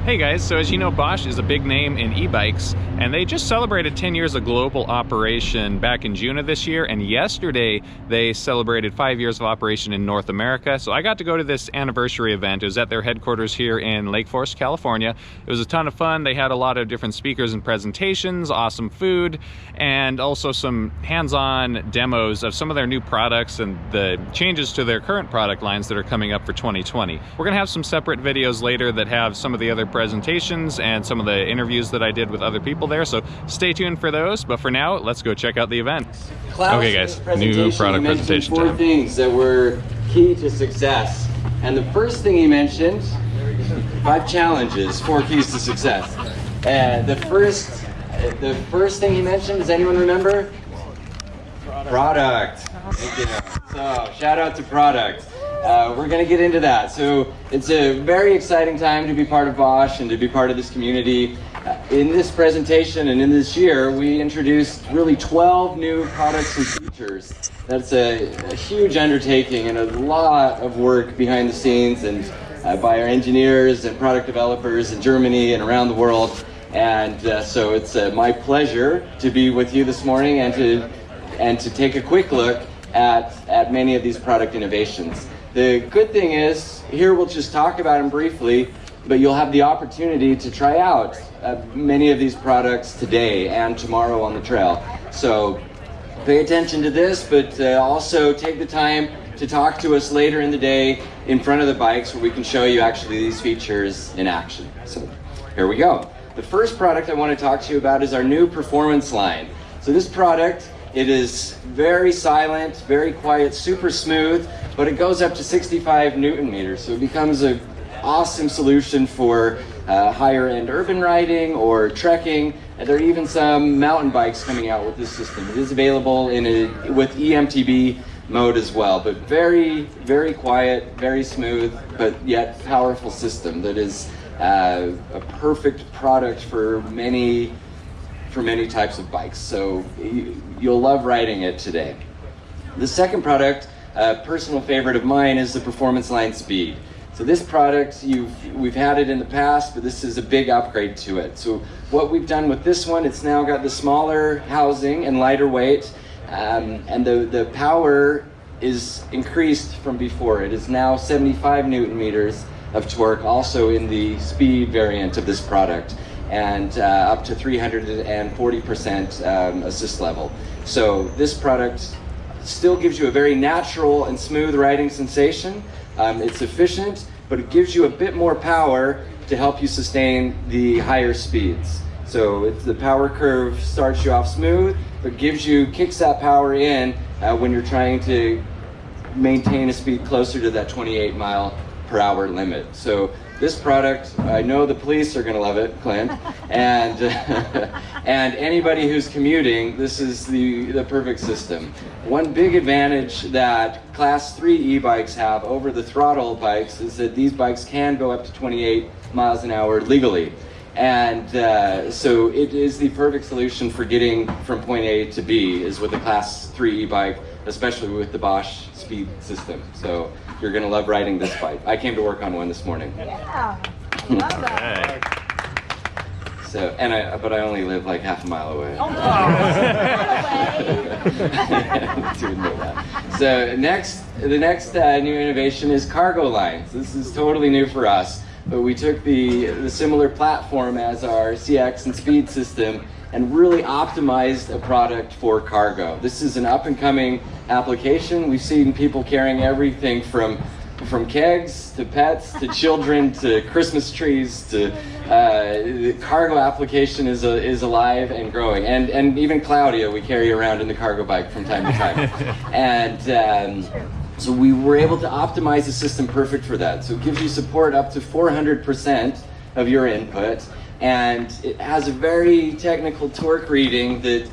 Hey guys, so as you know, Bosch is a big name in e-bikes, and they just celebrated 10 years of global operation back in June of this year, and yesterday they celebrated 5 years of operation in North America. So I got to go to this anniversary event. It was at their headquarters here in Lake Forest, California. It was a ton of fun. They had a lot of different speakers and presentations, awesome food, and also some hands-on demos of some of their new products and the changes to their current product lines that are coming up for 2020. We're gonna have some separate videos later that have some of the other presentations and some of the interviews that I did with other people there, so stay tuned for those. But for now, let's go check out the event. Okay guys, new product presentation time. 4 things that were key to success, and the first thing he mentioned, 5 challenges, 4 keys to success. The first thing he mentioned, does anyone remember? Product. So shout out to product. We're going to get into that. So it's a very exciting time to be part of Bosch and to be part of this community. In this presentation and in this year, we introduced really 12 new products and features. That's a huge undertaking and a lot of work behind the scenes and by our engineers and product developers in Germany and around the world. And so it's my pleasure to be with you this morning and to take a quick look at many of these product innovations. The good thing is, here we'll just talk about them briefly, but you'll have the opportunity to try out many of these products today and tomorrow on the trail. So pay attention to this, but also take the time to talk to us later in the day in front of the bikes where we can show you actually these features in action. So here we go. The first product I want to talk to you about is our new performance line. So this product, it is very silent, very quiet, super smooth, but it goes up to 65 Newton meters. So it becomes an awesome solution for higher end urban riding or trekking. And there are even some mountain bikes coming out with this system. It is available with EMTB mode as well, but very, very quiet, very smooth, but yet powerful system that is a perfect product for many types of bikes. So you'll love riding it today. The second product, a personal favorite of mine, is the Performance Line Speed. So this product, we've had it in the past, but this is a big upgrade to it. So what we've done with this one, it's now got the smaller housing and lighter weight, and the power is increased from before. It is now 75 Newton meters of torque, also in the speed variant of this product, and up to 340% assist level. So this product still gives you a very natural and smooth riding sensation. It's efficient, but it gives you a bit more power to help you sustain the higher speeds. So the power curve starts you off smooth, but kicks that power in when you're trying to maintain a speed closer to that 28 mile per hour limit. So this product, I know the police are going to love it, Clint, and and anybody who's commuting, this is the perfect system. One big advantage that Class 3 e-bikes have over the throttle bikes is that these bikes can go up to 28 miles an hour legally. And so it is the perfect solution for getting from point A to B is with a Class 3 e-bike, especially with the Bosch speed system. So you're going to love riding this bike. I came to work on one this morning. Yeah, I love that. So, but I only live like half a mile away. Oh, no. Didn't know that. So the next new innovation is cargo lines. This is totally new for us, but we took the similar platform as our CX and speed system and really optimized a product for cargo. This is an up-and-coming application. We've seen people carrying everything from kegs to pets to children to Christmas trees to the cargo application is alive and growing. And even Claudia we carry around in the cargo bike from time to time. And so we were able to optimize the system perfect for that. So it gives you support up to 400% of your input. And it has a very technical torque reading that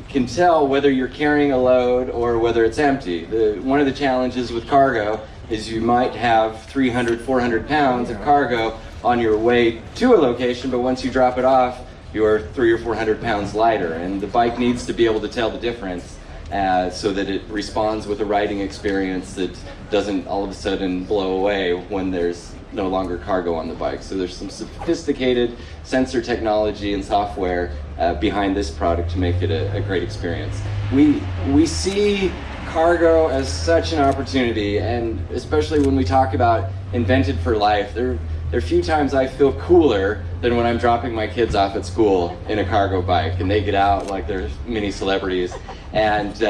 can tell whether you're carrying a load or whether it's empty. One of the challenges with cargo is you might have 300, 400 pounds of cargo on your way to a location, but once you drop it off, you're 300 or 400 pounds lighter. And the bike needs to be able to tell the difference so that it responds with a riding experience that doesn't all of a sudden blow away when there's no longer cargo on the bike. So there's some sophisticated sensor technology and software behind this product to make it a great experience. We see cargo as such an opportunity, and especially when we talk about invented for life, there are few times I feel cooler than when I'm dropping my kids off at school in a cargo bike and they get out like they're mini celebrities, and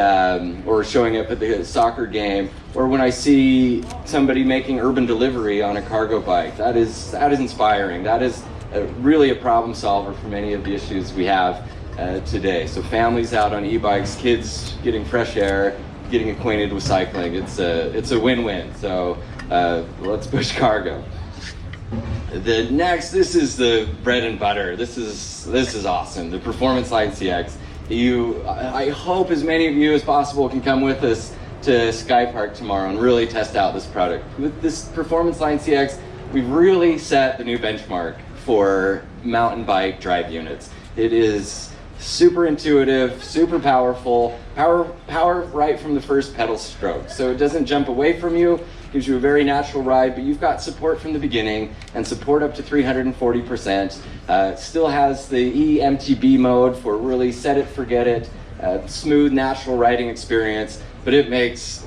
or showing up at the soccer game, or when I see somebody making urban delivery on a cargo bike. That is inspiring. That is really a problem solver for many of the issues we have today. So families out on e-bikes, kids getting fresh air, getting acquainted with cycling. It's a win-win. So let's push cargo. This is the bread and butter. This is awesome. The Performance Line CX. I hope as many of you as possible can come with us to Sky Park tomorrow and really test out this product. With this Performance Line CX, we've really set the new benchmark for mountain bike drive units. It is super intuitive, super powerful, power right from the first pedal stroke. So it doesn't jump away from you, gives you a very natural ride, but you've got support from the beginning and support up to 340%. Still has the eMTB mode for really set it, forget it, smooth, natural riding experience, but it makes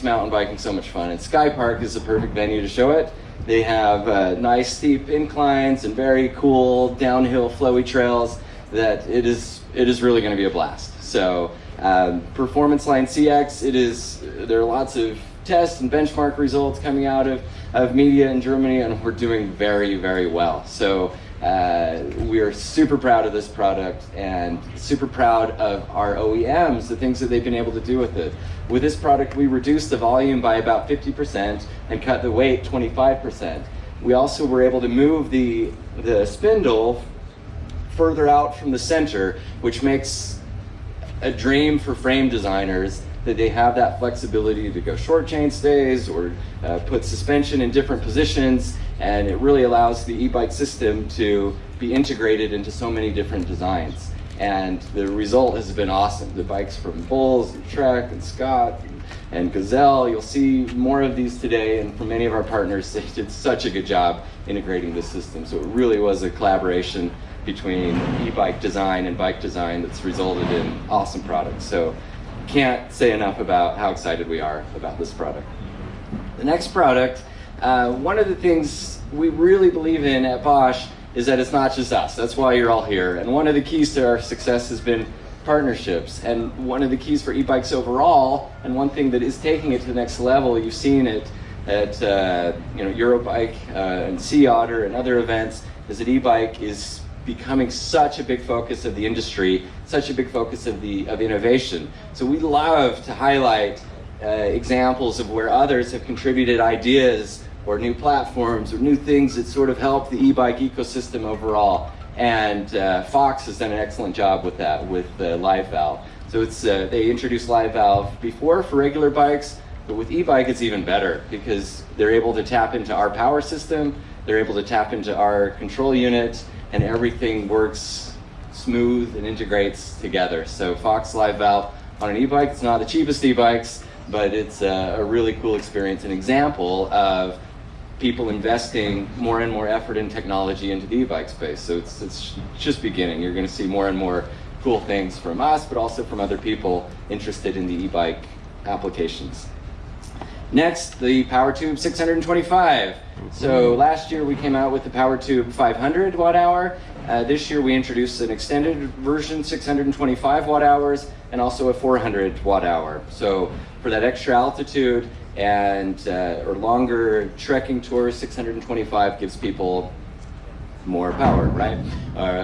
mountain biking so much fun. And Sky Park is the perfect venue to show it. They have nice steep inclines and very cool downhill flowy trails that it is really going to be a blast. So Performance Line CX, there are lots of tests and benchmark results coming out of media in Germany, and we're doing very, very well. So we are super proud of this product and super proud of our OEMs, the things that they've been able to do with it. With this product, we reduced the volume by about 50% and cut the weight 25%. We also were able to move the spindle further out from the center, which makes a dream for frame designers, that they have that flexibility to go short chain stays or put suspension in different positions, and it really allows the e-bike system to be integrated into so many different designs. And the result has been awesome. The bikes from Bulls and Trek and Scott and Gazelle, you'll see more of these today, and from many of our partners, they did such a good job integrating this system. So it really was a collaboration between e-bike design and bike design that's resulted in awesome products. So can't say enough about how excited we are about this product. The next product, one of the things we really believe in at Bosch is that it's not just us. That's why you're all here. And one of the keys to our success has been partnerships. And one of the keys for e-bikes overall, and one thing that is taking it to the next level, you've seen it at Eurobike and Sea Otter and other events, is that e-bike is becoming such a big focus of the industry, such a big focus of innovation. So we love to highlight examples of where others have contributed ideas or new platforms or new things that sort of help the e-bike ecosystem overall. And Fox has done an excellent job with that, with Live Valve. So they introduced Live Valve before for regular bikes, but with e-bike it's even better because they're able to tap into our power system, they're able to tap into our control unit, and everything works smooth and integrates together. So Fox Live Valve on an e-bike, it's not the cheapest e-bikes, but it's a really cool experience, an example of people investing more and more effort and technology into the e-bike space. So it's just beginning. You're going to see more and more cool things from us, but also from other people interested in the e-bike applications. Next, the PowerTube 625. So last year we came out with the PowerTube 500 watt hour. This year we introduced an extended version, 625 watt hours, and also a 400 watt hour. So for that extra altitude and or longer trekking tours, 625 gives people more power, right?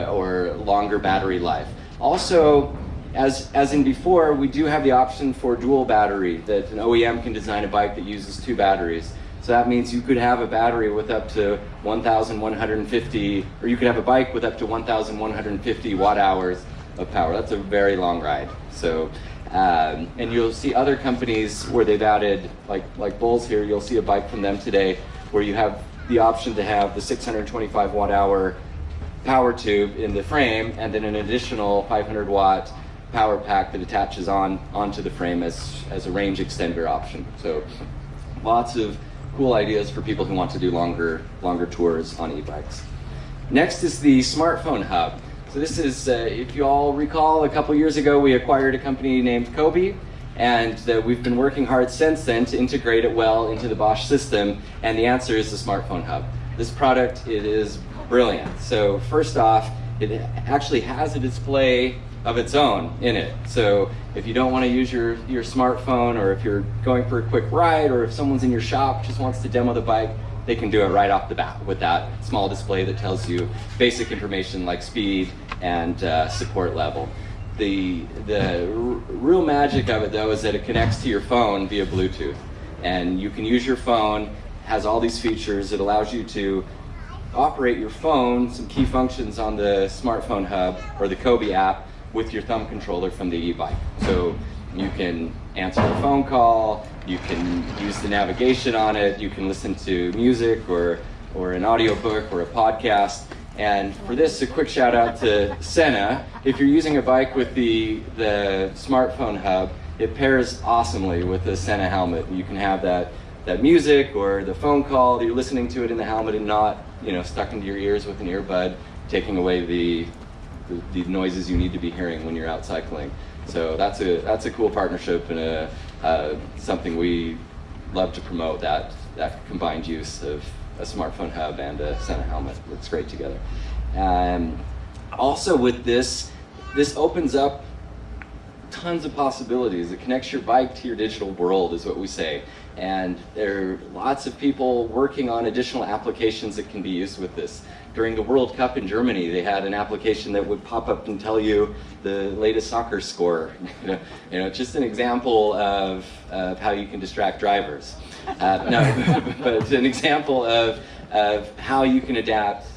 Or longer battery life. Also, as in before, we do have the option for dual battery, that an OEM can design a bike that uses 2 batteries. So that means you could have a battery with up to 1,150, or you could have a bike with up to 1,150 watt hours of power. That's a very long ride. So, and you'll see other companies where they've added, like Bulls here, you'll see a bike from them today where you have the option to have the 625 watt hour power tube in the frame and then an additional 500 watt power pack that attaches onto the frame as a range extender option. So lots of cool ideas for people who want to do longer tours on e-bikes. Next is the smartphone hub. So this is, if you all recall, a couple years ago we acquired a company named Kobe, and we've been working hard since then to integrate it well into the Bosch system, and the answer is the smartphone hub. This product, it is brilliant. So first off, it actually has a display of its own in it. So if you don't want to use your smartphone, or if you're going for a quick ride, or if someone's in your shop just wants to demo the bike, they can do it right off the bat with that small display that tells you basic information like speed and support level. The real magic of it though is that it connects to your phone via Bluetooth, and you can use your phone, has all these features. It allows you to operate your phone, some key functions on the smartphone hub or the Kobe app with your thumb controller from the e-bike. So you can answer a phone call, you can use the navigation on it, you can listen to music or an audiobook or a podcast. And for this, a quick shout out to Senna. If you're using a bike with the smartphone hub, it pairs awesomely with the Senna helmet. You can have that music or the phone call, you're listening to it in the helmet and not, stuck into your ears with an earbud, taking away the noises you need to be hearing when you're out cycling. So that's a cool partnership and something we love to promote, that combined use of a smartphone hub and a Senna helmet. Looks great together. Also with this opens up tons of possibilities. It connects your bike to your digital world, is what we say. And there are lots of people working on additional applications that can be used with this. During the World Cup in Germany, they had an application that would pop up and tell you the latest soccer score. Just an example of how you can distract drivers. No, but an example of how you can adapt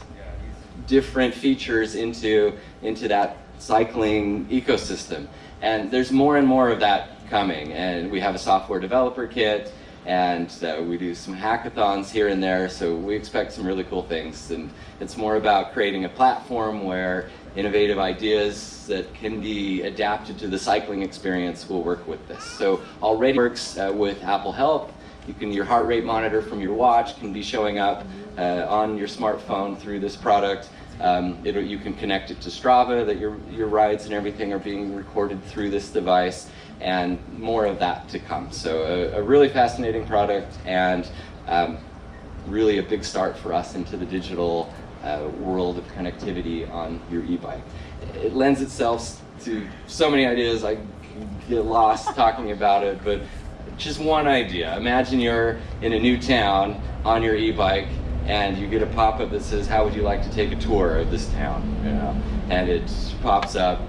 different features into that cycling ecosystem. And there's more and more of that coming. And we have a software developer kit, and we do some hackathons here and there, so we expect some really cool things. And it's more about creating a platform where innovative ideas that can be adapted to the cycling experience will work with this. So already works with Apple Health. Your heart rate monitor from your watch can be showing up on your smartphone through this product. You can connect it to Strava, that your rides and everything are being recorded through this device, and more of that to come. So a really fascinating product, and really a big start for us into the digital world of connectivity on your e-bike. It lends itself to so many ideas. I get lost talking about it, but just one idea. Imagine you're in a new town on your e-bike, and you get a pop-up that says, how would you like to take a tour of this town? And it pops up,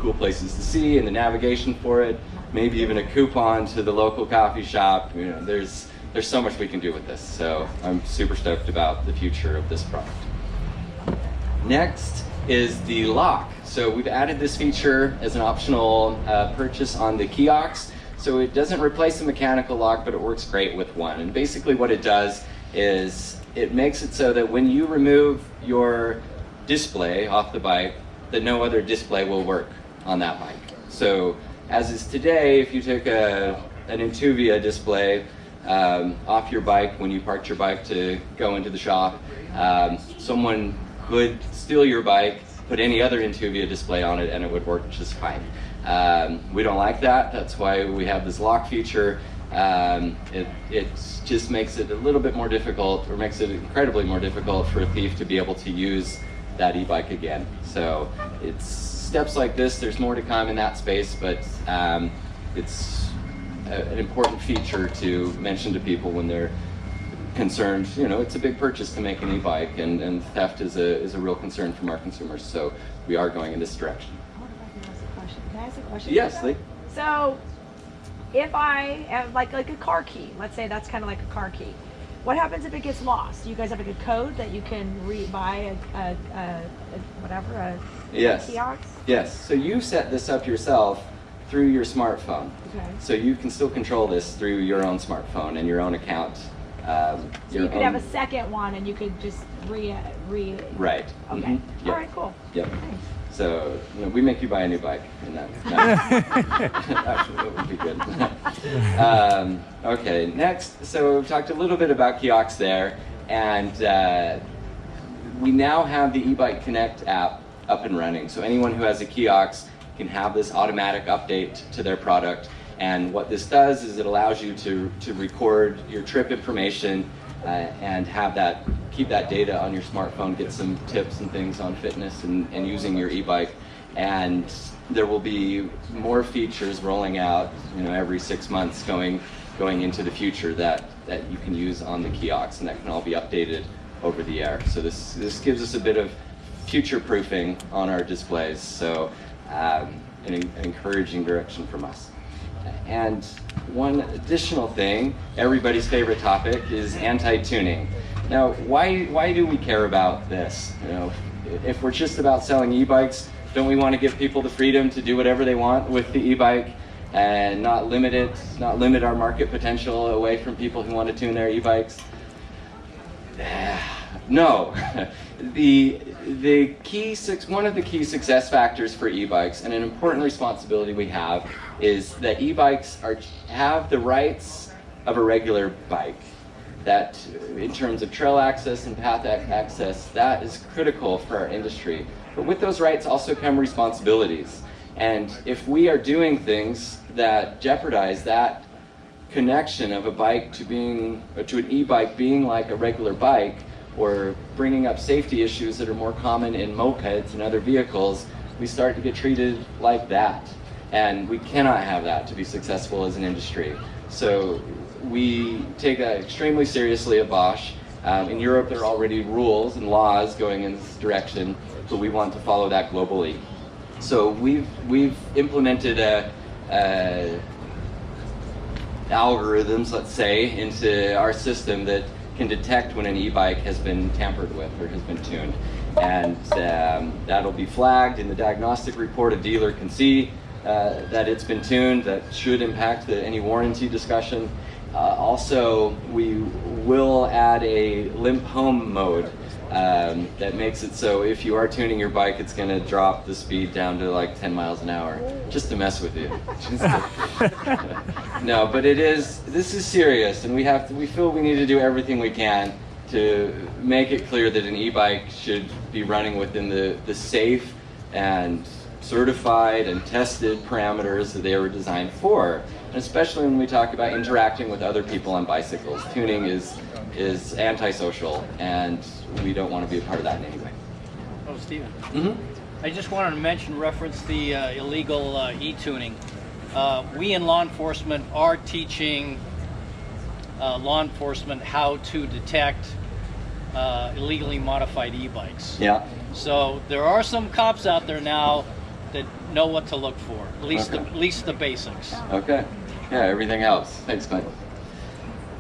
cool places to see and the navigation for it, maybe even a coupon to the local coffee shop. There's so much we can do with this. So I'm super stoked about the future of this product. Next is the lock. So we've added this feature as an optional purchase on the kiosks. So it doesn't replace the mechanical lock, but it works great with one. And basically what it does is it makes it so that when you remove your display off the bike, that no other display will work on that bike. So as is today, if you took an Intuvia display off your bike when you parked your bike to go into the shop, someone could steal your bike, put any other Intuvia display on it, and it would work just fine. We don't like that. That's why we have this lock feature. It just makes it a little bit more difficult, or makes it incredibly more difficult for a thief to be able to use that e-bike again. So it's steps like this. There's more to come in that space, but it's an important feature to mention to people when they're concerned. It's a big purchase to make an e-bike, and theft is a real concern from our consumers. So we are going in this direction. Can I ask a question? Yes, Lee. So if I have like a car key, let's say that's kind of like a car key, what happens if it gets lost? Do you guys have like a code that you can buy a Yes. kiosk? Yes. So you set this up yourself through your smartphone. Okay. So you can still control this through your own smartphone and your own account. So you could have a second one and you could just Right. Okay. Mm-hmm. All right, cool. Yep. Thanks. So we make you buy a new bike, and that's actually that would be good. Okay, next. So we've talked a little bit about kiosks there, and we now have the Ebike Connect app up and running. So anyone who has a kiosk can have this automatic update to their product. And what this does is it allows you to record your trip information and keep that data on your smartphone, get some tips and things on fitness and using your e-bike. And there will be more features rolling out, every 6 months going into the future that you can use on the kiosks, and that can all be updated over the air. So this gives us a bit of future proofing on our displays. So an encouraging direction from us. And one additional thing, everybody's favorite topic, is anti-tuning. Now, why do we care about this? If we're just about selling e-bikes, don't we want to give people the freedom to do whatever they want with the e-bike and not limit our market potential away from people who want to tune their e-bikes? No. One of the key success factors for e-bikes, and an important responsibility we have, is that e-bikes have the rights of a regular bike. That, in terms of trail access and path access, that is critical for our industry. But with those rights also come responsibilities. And if we are doing things that jeopardize that connection of a bike to an e-bike being like a regular bike, or bringing up safety issues that are more common in mopeds and other vehicles, we start to get treated like that. And we cannot have that to be successful as an industry. So we take that extremely seriously at Bosch. In Europe, there are already rules and laws going in this direction, but we want to follow that globally. So we've implemented algorithms, let's say, into our system that can detect when an e-bike has been tampered with or has been tuned. And that'll be flagged in the diagnostic report. A dealer can see that it's been tuned. That should impact any warranty discussion. Also, we will add a limp home mode that makes it so if you are tuning your bike, it's going to drop the speed down to like 10 miles an hour, just to mess with you. No, but this is serious, and we feel we need to do everything we can to make it clear that an e-bike should be running within the safe and certified and tested parameters that they were designed for. And especially when we talk about interacting with other people on bicycles. Tuning is antisocial, and we don't want to be a part of that in any way. Oh, Stephen. Mm-hmm. I just wanted to reference the illegal e-tuning. We in law enforcement are teaching law enforcement how to detect illegally modified e-bikes. Yeah. So there are some cops out there now that know what to look for, at least the basics. Okay. Yeah, everything helps. Thanks, Clint.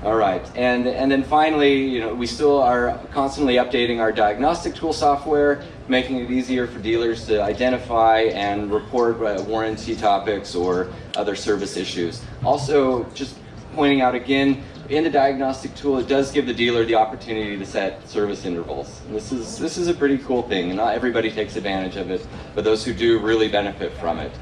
All right, and then finally, we still are constantly updating our diagnostic tool software, making it easier for dealers to identify and report warranty topics or other service issues. Also, just pointing out again, in the diagnostic tool, it does give the dealer the opportunity to set service intervals. And this is a pretty cool thing, and not everybody takes advantage of it, but those who do really benefit from it.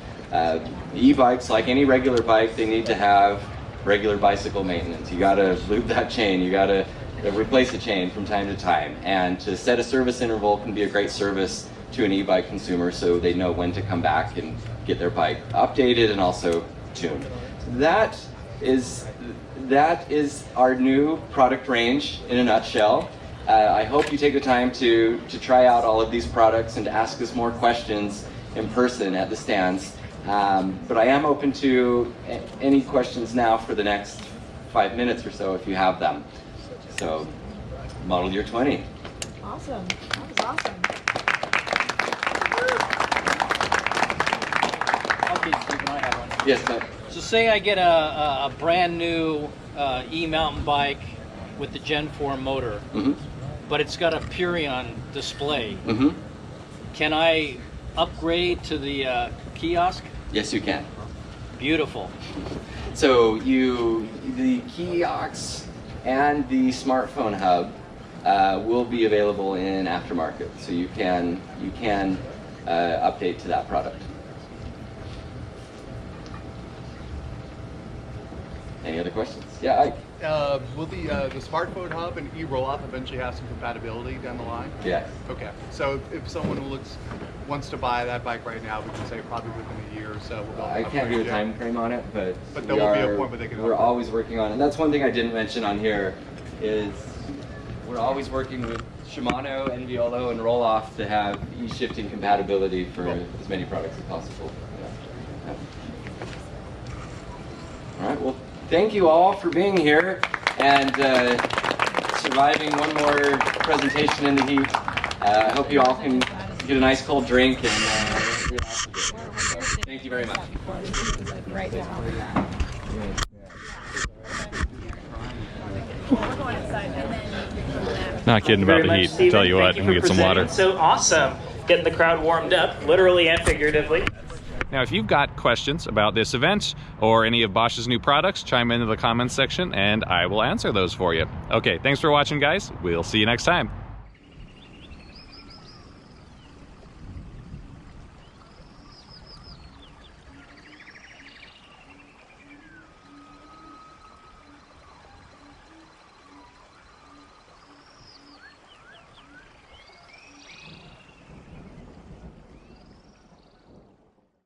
E-bikes, like any regular bike, they need to have regular bicycle maintenance. You got to lube that chain. You got to replace the chain from time to time. And to set a service interval can be a great service to an e-bike consumer, so they know when to come back and get their bike updated and also tuned. That is our new product range in a nutshell. I hope you take the time to try out all of these products and to ask us more questions in person at the stands. But I am open to any questions now for the next 5 minutes or so if you have them. So, model year 20. Awesome. That was awesome. Okay, Stephen, I have one. Yes, sir. So say I get a brand new e-mountain bike with the Gen 4 motor, Mm-hmm. but it's got a Purion display. Mm-hmm. Can I upgrade to the kiosk? Yes, you can. Beautiful. So the kiosks and the smartphone hub will be available in aftermarket. So you can update to that product. Any other questions? Yeah, Ike. Will the smartphone hub and e-roll-up eventually have some compatibility down the line? Yes. Okay, so if someone wants to buy that bike right now, we can say probably within a year or so. We'll I can't give a time frame on it, but there will be a point where they can. We're always working on it. And that's one thing I didn't mention on here is we're always working with Shimano, Enviolo, and Roll-Off to have e-shifting compatibility for as many products as possible. Yeah. All right. Well, thank you all for being here and surviving one more presentation in the heat. I hope you all can get a nice cold drink and thank you very much. Not kidding about the heat. Steven. Tell you what, Thank I'm gonna get some water. So awesome. Getting the crowd warmed up, literally and figuratively. Now, if you've got questions about this event or any of Bosch's new products, chime into the comments section and I will answer those for you. Okay, thanks for watching, guys. We'll see you next time.